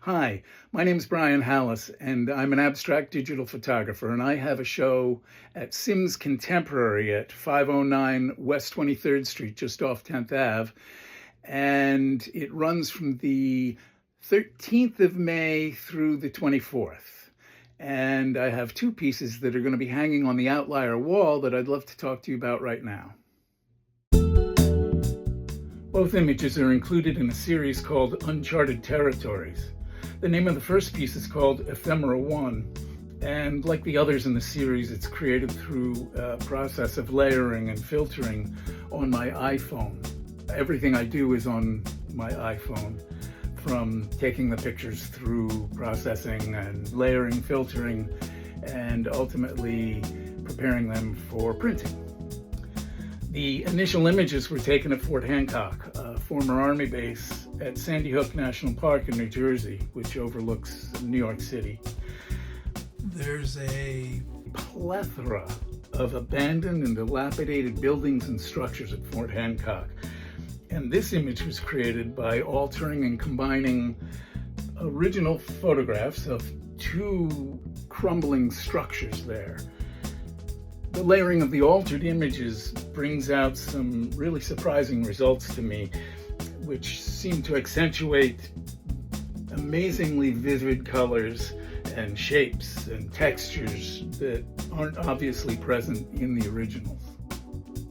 Hi, my name is Brian Hallas, and I'm an abstract digital photographer, and I have a show at Sims Contemporary at 509 West 23rd Street, just off 10th Ave, and it runs from the 13th of May through the 24th. And I have two pieces that are going to be hanging on the outlier wall that I'd love to talk to you about right now. Both images are included in a series called Uncharted Territories. The name of the first piece is called Ephemera 1, and like the others in the series, it's created through a process of layering and filtering on my iPhone. Everything I do is on my iPhone, from taking the pictures through processing and layering, filtering, and ultimately preparing them for printing. The initial images were taken at Fort Hancock, a former Army base at Sandy Hook National Park in New Jersey, which overlooks New York City. There's a plethora of abandoned and dilapidated buildings and structures at Fort Hancock. And this image was created by altering and combining original photographs of two crumbling structures there. The layering of the altered images brings out some really surprising results to me, which seem to accentuate amazingly vivid colors and shapes and textures that aren't obviously present in the originals.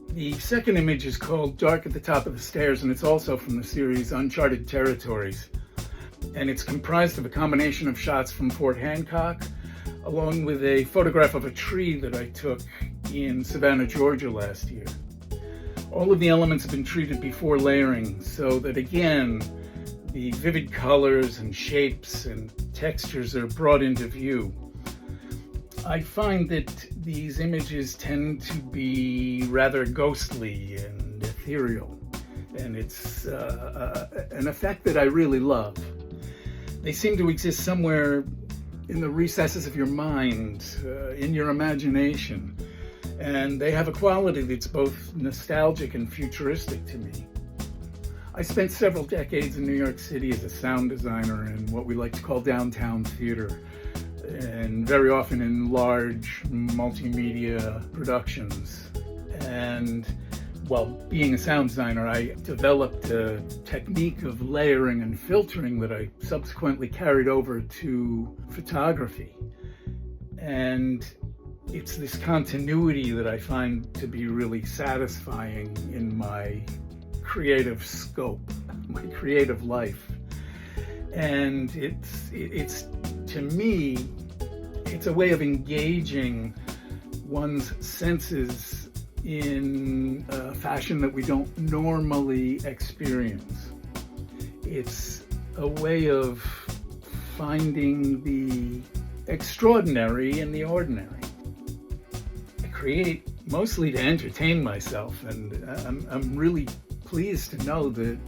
The second image is called Dark at the Top of the Stairs, and it's also from the series Uncharted Territories. And it's comprised of a combination of shots from Fort Hancock, along with a photograph of a tree that I took in Savannah, Georgia last year. All of the elements have been treated before layering so that, again, the vivid colors and shapes and textures are brought into view. I find that these images tend to be rather ghostly and ethereal, and it's an effect that I really love. They seem to exist somewhere in the recesses of your mind, in your imagination, and they have a quality that's both nostalgic and futuristic to me. I spent several decades in New York City as a sound designer in what we like to call downtown theater, and very often in large multimedia productions. And while being a sound designer, I developed a technique of layering and filtering that I subsequently carried over to photography. And it's this continuity that I find to be really satisfying in my creative scope, my creative life. And it's to me, it's a way of engaging one's senses in a fashion that we don't normally experience. It's a way of finding the extraordinary in the ordinary. I create mostly to entertain myself, and I'm really pleased to know that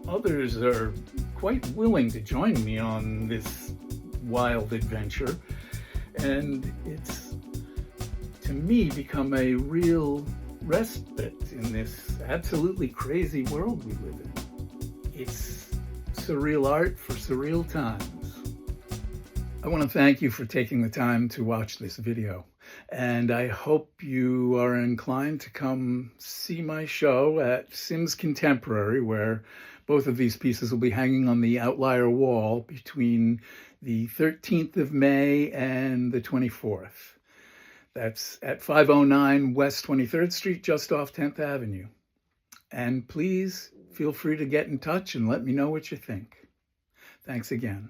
others are quite willing to join me on this wild adventure, and it's, to me, become a real respite in this absolutely crazy world we live in. It's surreal art for surreal times. I want to thank you for taking the time to watch this video, and I hope you are inclined to come see my show at Sims Contemporary, where both of these pieces will be hanging on the outlier wall between the 13th of May and the 24th. That's at 509 West 23rd Street, just off 10th Avenue. And please feel free to get in touch and let me know what you think. Thanks again.